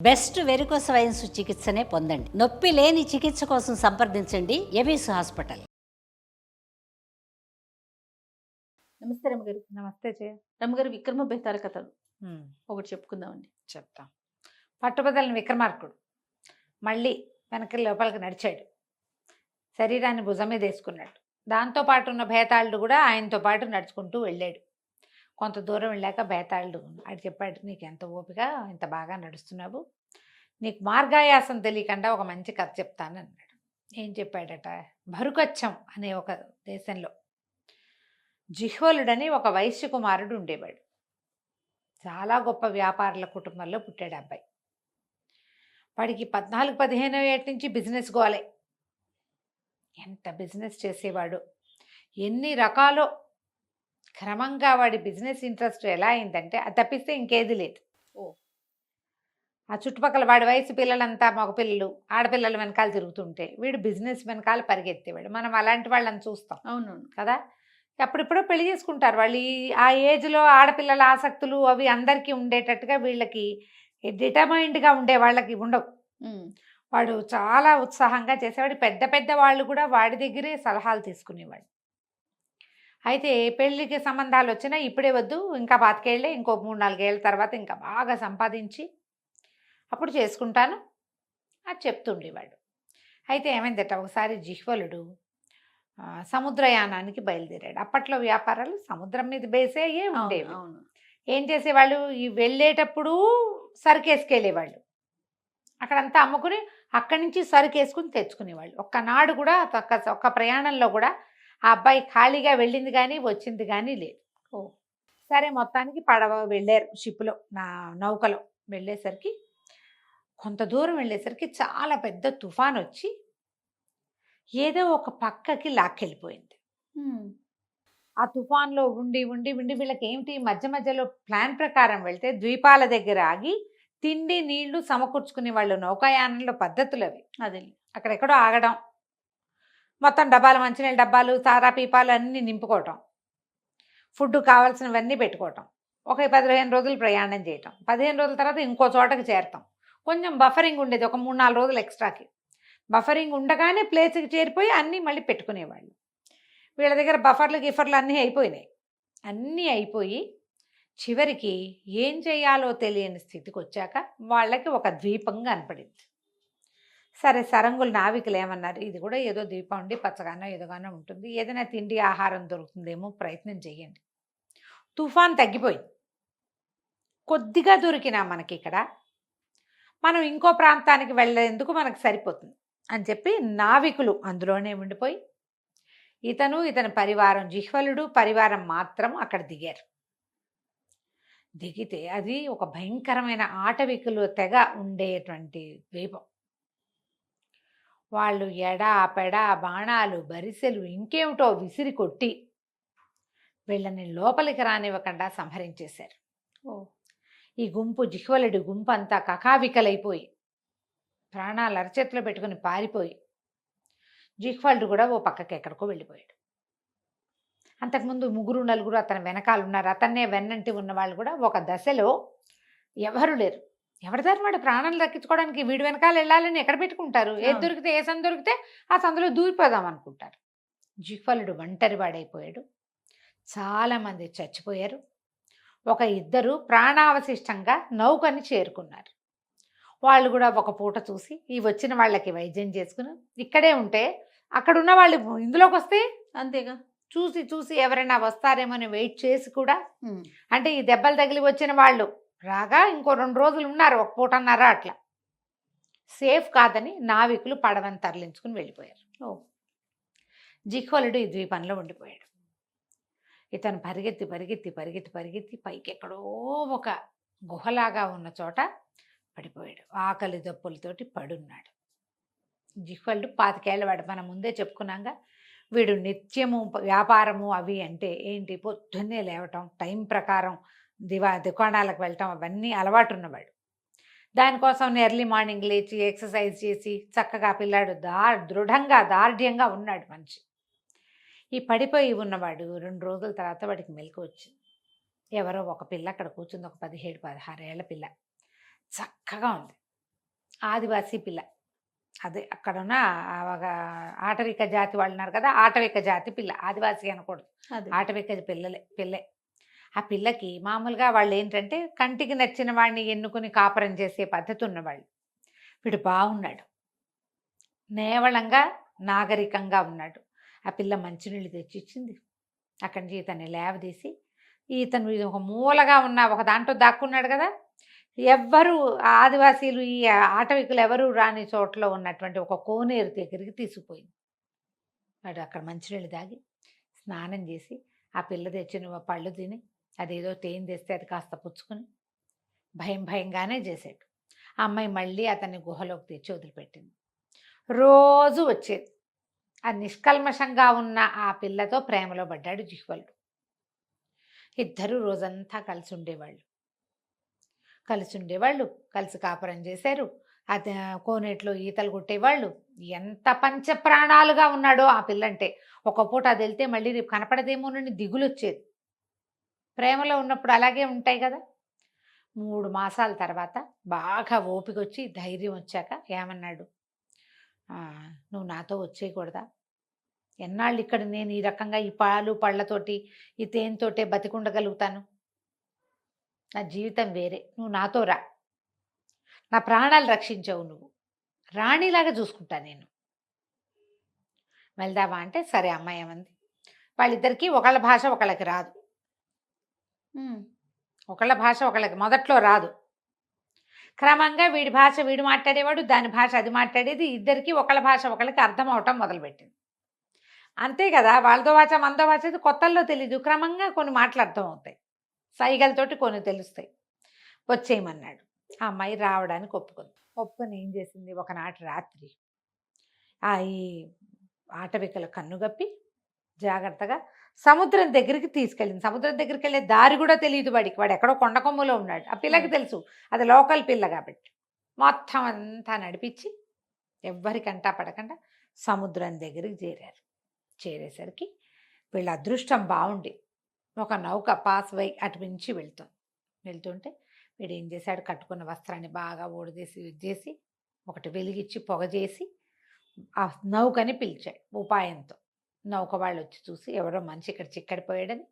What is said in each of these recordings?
Best varicose veins చికిత్సనే పొందండి. నొప్పి లేని చికిత్స కోసం సంప్రదించండి ఎవిస్ హాస్పిటల్. నమస్తే రమ్మగారు. నమస్తే జయ. రమ్మగారు, విక్రమ బేతాళ కథలు ఒకటి చెప్పుకుందామండి. చెప్తాం. పట్టుబదలని విక్రమార్కుడు మళ్ళీ వెనక్కి లోపలికి నడిచాడు. శరీరాన్ని భుజం మీద వేసుకున్నాడు. దాంతోపాటు ఉన్న భేతాళుడు కూడా ఆయనతో పాటు నడుచుకుంటూ వెళ్ళాడు. కొంత దూరం వెళ్ళాక భేతాళుడు అది చెప్పాడు, నీకు ఎంత ఓపిక, ఇంత బాగా నడుస్తున్నావు, నీకు మార్గాయాసం తెలియకుండా ఒక మంచి కథ చెప్తాను అన్నాడు. ఏం చెప్పాడట? భరుకచ్చం అనే ఒక దేశంలో జిహ్వలుడని ఒక వైశ్య కుమారుడు ఉండేవాడు. చాలా గొప్ప వ్యాపారుల కుటుంబంలో పుట్టాడు అబ్బాయి. వాడికి 14-15 ఏళ్ళ నుంచి బిజినెస్ గోలే. ఎంత బిజినెస్ చేసేవాడు, ఎన్ని రకాలో. క్రమంగా వాడి బిజినెస్ ఇంట్రెస్ట్ ఎలా అయిందంటే అది తప్పిస్తే ఇంకేది లేదు. ఆ చుట్టుపక్కల వాడి వయసు పిల్లలంతా మగపిల్లలు ఆడపిల్లల వెనకాల తిరుగుతుంటే వీడు బిజినెస్ వెనకాల పరిగెత్తేవాడు. మనం అలాంటి వాళ్ళని చూస్తాం. అవునవును కదా. అప్పుడిప్పుడో పెళ్లి చేసుకుంటారు వాళ్ళు. ఆ ఏజ్లో ఆడపిల్లల ఆసక్తులు అవి అందరికీ ఉండేటట్టుగా వీళ్ళకి డిటర్మైండ్గా ఉండే వాళ్ళకి ఉండవు. వాడు చాలా ఉత్సాహంగా చేసేవాడు. పెద్ద పెద్ద వాళ్ళు కూడా వాడి దగ్గరే సలహాలు తీసుకునేవాడు. అయితే పెళ్ళికి సంబంధాలు వచ్చినా ఇప్పుడే వద్దు, ఇంకా 25 ఏళ్ళే, ఇంకో 3-4 ఏళ్ళ తర్వాత ఇంకా బాగా సంపాదించి అప్పుడు చేసుకుంటాను అది చెప్తుండేవాడు. అయితే ఏమైందట, ఒకసారి జిహ్వలుడు సముద్రయానానికి బయలుదేరాడు. అప్పట్లో వ్యాపారాలు సముద్రం మీద బేసే ఉండేవి. అవును. ఏం చేసేవాళ్ళు, ఈ వెళ్ళేటప్పుడు సరుకేసుకెళ్ళేవాళ్ళు, అక్కడంతా అమ్ముకుని అక్కడి నుంచి సరుకేసుకుని తెచ్చుకునేవాళ్ళు. ఒక్కనాడు కూడా ఒక్క ప్రయాణంలో కూడా ఆ అబ్బాయి ఖాళీగా వెళ్ళింది కానీ వచ్చింది కానీ లేదు. సరే మొత్తానికి పడవ వెళ్ళారు, షిప్లో నౌకలో వెళ్ళేసరికి కొంత దూరం వెళ్ళేసరికి చాలా పెద్ద తుఫాన్ వచ్చి ఏదో ఒక పక్కకి లాక్కెళ్ళిపోయింది. ఆ తుఫాన్లో ఉండి ఉండి ఉండి వీళ్ళకి ఏమిటి, మధ్య మధ్యలో ప్లాన్ ప్రకారం వెళ్తే ద్వీపాల దగ్గర ఆగి తిండి నీళ్లు సమకూర్చుకునే వాళ్ళు. నౌకాయానంలో పద్ధతులు అవి. అదే అక్కడెక్కడో ఆగడం, మొత్తం డబ్బాలు, మంచినీళ్ళ డబ్బాలు, సారా పీపాలు అన్నీ నింపుకోవటం, ఫుడ్ కావాల్సినవన్నీ పెట్టుకోవటం, ఒక 15 రోజులు ప్రయాణం చేయటం, 15 రోజుల తర్వాత ఇంకో చోటకి చేరతాం. కొంచెం బఫరింగ్ ఉండేది, ఒక 3-4 రోజులు ఎక్స్ట్రాకి బఫరింగ్ ఉండగానే ప్లేస్కి చేరిపోయి అన్నీ మళ్ళీ పెట్టుకునేవాళ్ళు. వీళ్ళ దగ్గర బఫర్లు గిఫర్లు అన్నీ అయిపోయినాయి. అన్నీ అయిపోయి చివరికి ఏం చేయాలో తెలియని స్థితికి వచ్చాక వాళ్ళకి ఒక ద్వీపం కనపడింది. సరే, సరంగులు నావికులు ఏమన్నారు, ఇది కూడా ఏదో ద్వీపం ఉండి పచ్చగానో ఏదోగానో ఉంటుంది, ఏదైనా తిండి ఆహారం దొరుకుతుందేమో ప్రయత్నం చేయండి. తుఫాన్ తగ్గిపోయింది, కొద్దిగా దొరికినా మనకి ఇక్కడ మనం ఇంకో ప్రాంతానికి వెళ్ళేందుకు మనకు సరిపోతుంది అని చెప్పి నావికులు అందులోనే ఉండిపోయి ఇతని పరివారం, జిహ్వలుడు పరివారం మాత్రం అక్కడ దిగారు. దిగితే అది ఒక భయంకరమైన ఆటవికులు తెగ ఉండేటువంటి ద్వీపం. వాళ్ళు ఎడా పెడా బాణాలు బరిసెలు ఇంకేమిటో విసిరి కొట్టి వీళ్ళని లోపలికి రానివ్వకుండా సంహరించేశారు. ఈ గుంపు, జిహ్వలుడి గుంపు అంతా కకావికలైపోయి ప్రాణాలు అరచేతిలో పెట్టుకుని పారిపోయి జిహ్వలుడు కూడా ఓ పక్కకి ఎక్కడికో వెళ్ళిపోయాడు. అంతకుముందు 3-4 అతని వెనకాల ఉన్నారు. అతన్నే వెన్నంటి ఉన్న వాళ్ళు కూడా ఒక దశలో ఎవరు లేరు. ఎవరిదారు వాడు ప్రాణాలు దక్కించుకోవడానికి వీడి వెనకాల వెళ్ళాలని ఎక్కడ పెట్టుకుంటారు? ఏది దొరికితే, ఏ సందు దొరికితే ఆ సందులో దూరిపోదాం అనుకుంటారు. జిహ్వలుడు ఒంటరివాడైపోయాడు. చాలామంది చచ్చిపోయారు. ఒక 2 ప్రాణావశిష్టంగా నౌకని చేరుకున్నారు. వాళ్ళు కూడా ఒక పూట చూసి ఈ వచ్చిన వాళ్ళకి వైద్యం చేసుకుని ఇక్కడే ఉంటే అక్కడ ఉన్న వాళ్ళు ఇందులోకి వస్తే అంతేగా, చూసి చూసి ఎవరైనా వస్తారేమని వెయిట్ చేసి కూడా, అంటే ఈ దెబ్బలు తగిలి వచ్చిన వాళ్ళు రాగా ఇంకో 2 రోజులు ఉన్నారు, ఒక పూటన్నర అట్లా. సేఫ్ కాదని నావికులు పడవని తరలించుకుని వెళ్ళిపోయారు. జిహ్వలుడు ఈ ద్వీపంలో ఉండిపోయాడు. ఇతను పరిగెత్తి పరిగెత్తి పరిగెత్తి పరిగెత్తి పైకి ఎక్కడో ఒక గుహలాగా ఉన్న చోట పడిపోయాడు. ఆకలి దప్పులతోటి పడున్నాడు. జిహ్వలుడు 25 ఏళ్ళ వాడు. మనం ముందే చెప్పుకున్నాగా, వీడు నిత్యము వ్యాపారము అవి అంటే ఏంటి, పొద్దున్నే లేవటం, టైం ప్రకారం దుకాణాలకు వెళ్ళటం అవన్నీ అలవాటు ఉన్నవాడు. దానికోసం ఎర్లీ మార్నింగ్ లేచి ఎక్సర్సైజ్ చేసి చక్కగా పిల్లాడు దృఢంగా దార్ఢ్యంగా ఉన్నాడు మనిషి. ఈ పడిపోయి ఉన్నవాడు 2 రోజుల తర్వాత వాడికి మెలకు వచ్చింది. ఎవరో ఒక పిల్ల అక్కడ కూర్చుంది, ఒక 17-16 ఏళ్ల పిల్ల, చక్కగా ఉంది. ఆదివాసీ పిల్ల. అదే అక్కడున్న ఒక ఆటవిక జాతి వాళ్ళు ఉన్నారు కదా, ఆటవిక జాతి పిల్ల, ఆదివాసీ అనకూడదు, అదే ఆటవిక పిల్లే. ఆ పిల్లకి మామూలుగా వాళ్ళు ఏంటంటే కంటికి నచ్చిన వాడిని ఎన్నుకుని కాపురం చేసే పద్ధతి ఉన్నవాళ్ళు. వీడు బాగున్నాడు, నేవళంగా నాగరికంగా ఉన్నాడు. ఆ పిల్ల మంచినీళ్ళు తెచ్చిచ్చింది. అక్కడి నుంచి ఇతన్ని లేవదీసి, ఇతను ఇది ఒక మూలగా ఉన్న ఒక దాంట్లో దాక్కున్నాడు కదా, ఎవ్వరు ఆదివాసీలు ఈ ఆటవికులు ఎవరు రాని చోట్ల ఉన్నటువంటి ఒక కోనేరు దగ్గరికి తీసుకుపోయింది. వాడు అక్కడ మంచినీళ్ళు తాగి స్నానం చేసి ఆ పిల్ల తెచ్చిన పళ్ళు తిని అదేదో తేనె తెస్తే అది కాస్త పుచ్చుకొని భయంగానే చేసాడు. ఆ అమ్మాయి మళ్ళీ అతన్ని గుహలోకి తెచ్చి వదిలిపెట్టింది. రోజు వచ్చేది. ఆ నిష్కల్మషంగా ఉన్న ఆ పిల్లతో ప్రేమలో పడ్డాడు జిహ్వలుడు. ఇద్దరు రోజంతా కలిసి ఉండేవాళ్ళు, కలిసి కాపురం చేశారు. అది కోనేట్లో ఈతలు కొట్టేవాళ్ళు. ఎంత పంచప్రాణాలుగా ఉన్నాడో ఆ పిల్లంటే. ఒక పూట అది వెళ్తే మళ్ళీ రేపు కనపడదేమోనని దిగులు వచ్చేది. ప్రేమలో ఉన్నప్పుడు అలాగే ఉంటాయి కదా. 3 మాసాల తర్వాత బాగా ఓపిక వచ్చి ధైర్యం వచ్చాక ఏమన్నాడు, నువ్వు నాతో వచ్చేయకూడదా? ఎన్నాళ్ళు ఇక్కడ నేను ఈ రకంగా ఈ పాలు పళ్ళతోటి ఈ తేనెతోటే బతికుండగలుగుతాను? నా జీవితం వేరే, నువ్వు నాతో రా, నా ప్రాణాలు రక్షించవు, నువ్వు రాణిలాగా చూసుకుంటా నేను, వెళ్దామా అంటే సరే అమ్మాయి ఏమంది. వాళ్ళిద్దరికీ ఒకళ్ళ భాష ఒకళ్ళకి రాదు. ఒకళ్ళ భాష ఒకళ్ళకి మొదట్లో రాదు. క్రమంగా వీడి భాష వీడు మాట్లాడేవాడు, దాని భాష అది మాట్లాడేది. ఇద్దరికి ఒకళ్ళ భాష ఒకళ్ళకి అర్థం అవటం మొదలుపెట్టింది. అంతే కదా, వాళ్ళతో భాష మనతో భాష కొత్తల్లో తెలీదు. క్రమంగా కొన్ని మాటలు అర్థం అవుతాయి, సైగలతోటి కొన్ని తెలుస్తాయి. వచ్చేయమన్నాడు. ఆ అమ్మాయి రావడానికి ఒప్పుకొని ఏం చేసింది, ఒకనాటి రాత్రి ఈ ఆటవికల కన్నుగప్పి జాగ్రత్తగా సముద్రం దగ్గరికి తీసుకెళ్ళింది. సముద్రం దగ్గరికి వెళ్ళే దారి కూడా తెలియదు వాడికి. వాడు ఎక్కడో కొండకొమ్మలో ఉన్నాడు. ఆ పిల్లకి తెలుసు, అది లోకల్ పిల్ల కాబట్టి. మొత్తం అంతా నడిపించి ఎవ్వరికంటా పడకుండా సముద్రం దగ్గరికి చేరేసరికి వీళ్ళ అదృష్టం బాగుండి ఒక నౌక పాస్ వై అటు నుంచి వెళ్తుంటే వీడు ఏం చేశాడు, కట్టుకున్న వస్త్రాన్ని బాగా చేసి ఒకటి వెలిగించి పొగ చేసి ఆ నౌకని పిలిచాడు ఉపాయంతో. నౌక వాళ్ళు వచ్చి చూసి ఎవరో మనిషి ఇక్కడ చిక్కడిపోయాడని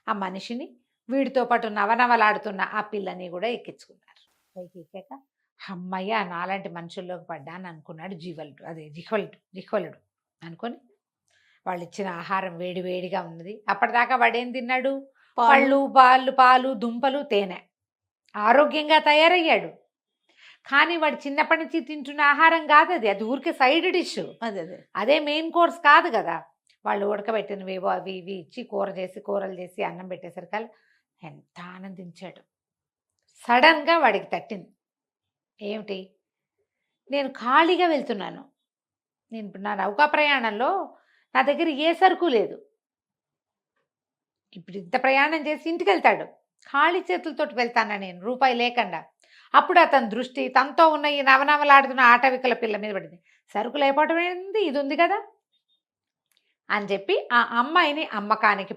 ఆ మనిషిని వీడితో పాటు నవనవలాడుతున్న ఆ పిల్లని కూడా ఎక్కించుకున్నారు. పైకి ఎక్కాక అమ్మయ్య నాలాంటి మనుషుల్లోకి పడ్డాను అనుకున్నాడు జిహ్వలుడు అనుకొని వాళ్ళు ఇచ్చిన ఆహారం వేడిగా ఉన్నది. అప్పటిదాకా వాడేం తిన్నాడు, పళ్ళు పాలు దుంపలు తేనె, ఆరోగ్యంగా తయారయ్యాడు. కానీ వాడు చిన్నప్పటి నుంచి తింటున్న ఆహారం కాదు అది, అది ఊరికే సైడ్ డిష్, అదే మెయిన్ కోర్స్ కాదు కదా. వాళ్ళు ఉడకబెట్టినవేవో అవి ఇవి ఇచ్చి కూరలు చేసి అన్నం పెట్టేసరికి ఎంత ఆనందించాడు. సడన్గా వాడికి తట్టింది, ఏమిటి, నేను ఖాళీగా వెళ్తున్నాను, నేను నా నౌకా ప్రయాణంలో నా దగ్గర ఏ సరుకు లేదు. ఇప్పుడు ఇంత ప్రయాణం చేసి ఇంటికి వెళ్తాడు, ఖాళీ చేతులతోటి వెళ్తానా నేను, రూపాయి లేకుండా. అప్పుడు అతని దృష్టి తనతో ఉన్న ఈ నవనవలాడుతున్న ఆటవికల పిల్ల మీద పడింది. సరుకు లేకపోవడం ఏంది, ఇది ఉంది కదా అని చెప్పి ఆ అమ్మాయిని అమ్మకానికి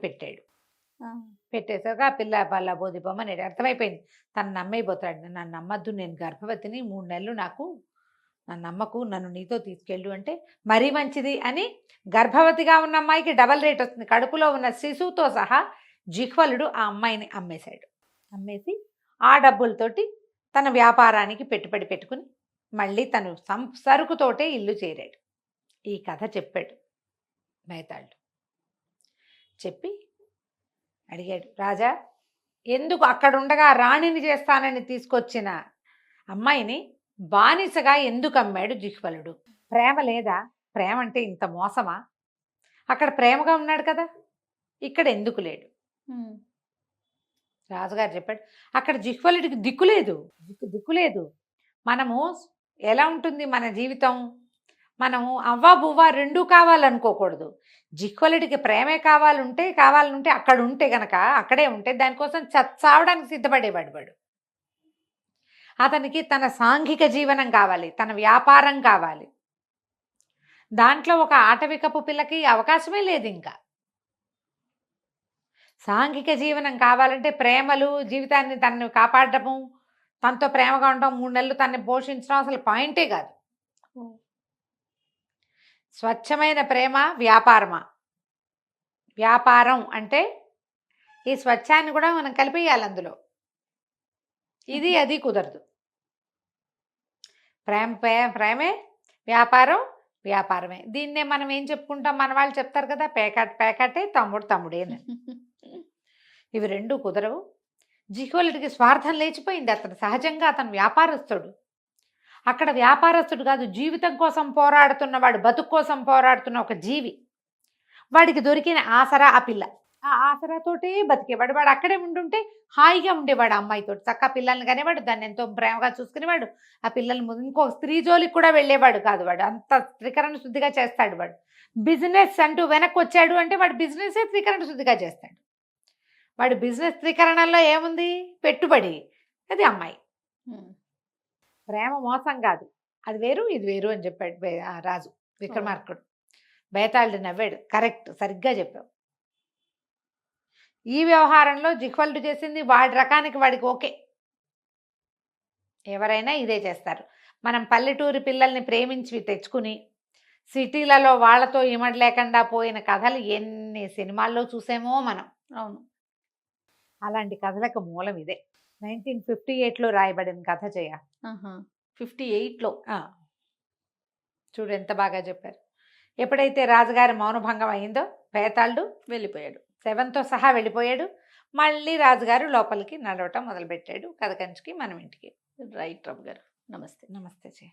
పెట్టేసాక ఆ పిల్ల పల్ల బోధిపోమని అర్థమైపోయింది. తను నమ్మైపోతాడు, నన్ను నమ్మద్దు, నేను గర్భవతిని, 3 నెలలు నాకు, నన్ను నమ్మకు, నన్ను నీతో తీసుకెళ్ళు అంటే మరీ మంచిది అని గర్భవతిగా ఉన్న అమ్మాయికి డబల్ రేట్ వస్తుంది. కడుపులో ఉన్న శిశువుతో సహా జిహ్వలుడు ఆ అమ్మాయిని అమ్మేసి ఆ డబ్బులతోటి తన వ్యాపారానికి పెట్టుబడి పెట్టుకుని మళ్ళీ తను సరుకుతోటే ఇల్లు చేరాడు. ఈ కథ చెప్పాడు మేతాళుడు. చెప్పి అడిగాడు, రాజా ఎందుకు అక్కడుండగా రాణిని చేస్తానని తీసుకొచ్చిన అమ్మాయిని బానిసగా ఎందుకు అమ్మాడు జిహ్వలుడు? ప్రేమ లేదా? ప్రేమ అంటే ఇంత మోసమా? అక్కడ ప్రేమగా ఉన్నాడు కదా, ఇక్కడ ఎందుకు లేడు? రాజుగారు చెప్పాడు, అక్కడ జిహ్వలుడికి దిక్కులేదు. మనము ఎలా ఉంటుంది మన జీవితం, మనము అవ్వా బువ్వా రెండూ కావాలనుకోకూడదు. జిహ్వలుడికి ప్రేమే కావాలంటే అక్కడ ఉంటే గనక అక్కడే ఉంటే దానికోసం చావడానికి సిద్ధపడేవాడు వాడు. అతనికి తన సాంఘిక జీవనం కావాలి, తన వ్యాపారం కావాలి. దాంట్లో ఒక ఆటవికపు పిల్లకి అవకాశమే లేదు. ఇంకా సాంఘిక జీవనం కావాలంటే ప్రేమలు, జీవితాన్ని తనను కాపాడటము, తనతో ప్రేమగా ఉండడం 3 నెలలు తనని పోషించడం అసలు పాయింటే కాదు. స్వచ్ఛమైన ప్రేమ వ్యాపారమా? వ్యాపారం అంటే ఈ స్వచ్ఛాన్ని కూడా మనం కలిపేయాలి అందులో. ఇది అది కుదరదు. ప్రేమే, వ్యాపారం వ్యాపారమే. దీన్నే మనం ఏం చెప్పుకుంటాం, మన వాళ్ళు చెప్తారు కదా, పేకాటే తమ్ముడే. ఇవి రెండు కుదరవు. జిహ్వలుడికి స్వార్థం లేచిపోయింది. అతను సహజంగా అతను వ్యాపారస్తుడు. అక్కడ వ్యాపారస్తుడు కాదు, జీవితం కోసం పోరాడుతున్నవాడు, బతుకు కోసం పోరాడుతున్న ఒక జీవి. వాడికి దొరికిన ఆసరా ఆ పిల్ల. ఆ ఆసరాతోటే బతికేవాడు. వాడు అక్కడే ఉండుంటే హాయిగా ఉండేవాడు. అమ్మాయితో చక్క పిల్లల్ని కనేవాడు, దాన్ని ఎంతో ప్రేమగా చూసుకునేవాడు. ఆ పిల్లల ముందు ఇంకో స్త్రీ జోలికి కూడా వెళ్ళేవాడు కాదు. వాడు అంత త్రికరణ శుద్ధిగా చేస్తాడు. వాడు బిజినెస్ అంటూ వెనక్కి వచ్చాడు అంటే వాడు బిజినెసే త్రికరణ శుద్ధిగా చేస్తాడు. వాడు బిజినెస్ త్రికరణంలో ఏముంది, పెట్టుబడి. అది అమ్మాయి. ప్రేమ మోసం కాదు, అది వేరు ఇది వేరు అని చెప్పాడు రాజు విక్రమార్కుడు. బేతాళుడు నవ్వాడు. కరెక్ట్, సరిగ్గా చెప్పావు. ఈ వ్యవహారంలో జిహ్వలుడు చేసింది వాడి రకానికి వాడికి ఓకే. ఎవరైనా ఇదే చేస్తారు. మనం పల్లెటూరి పిల్లల్ని ప్రేమించి తెచ్చుకుని సిటీలలో వాళ్ళతో ఇమడలేకుండా పోయిన కథలు ఎన్ని సినిమాల్లో చూసామో మనం. అవును, అలాంటి కథలకు మూలం ఇదే. 1958లో రాయబడిన కథ చేయ. 58లో. చూడు ఎంత బాగా చెప్పారు. ఎప్పుడైతే రాజుగారి మౌనభంగం అయిందో బేతాళుడు వెళ్ళిపోయాడు. శవంతో సహా వెళ్ళిపోయాడు. మళ్ళీ రాజుగారు లోపలికి నడవటం మొదలుపెట్టాడు. కథ కంచికి మనం ఇంటికి. రైట్ రవి గారు, నమస్తే. నమస్తే.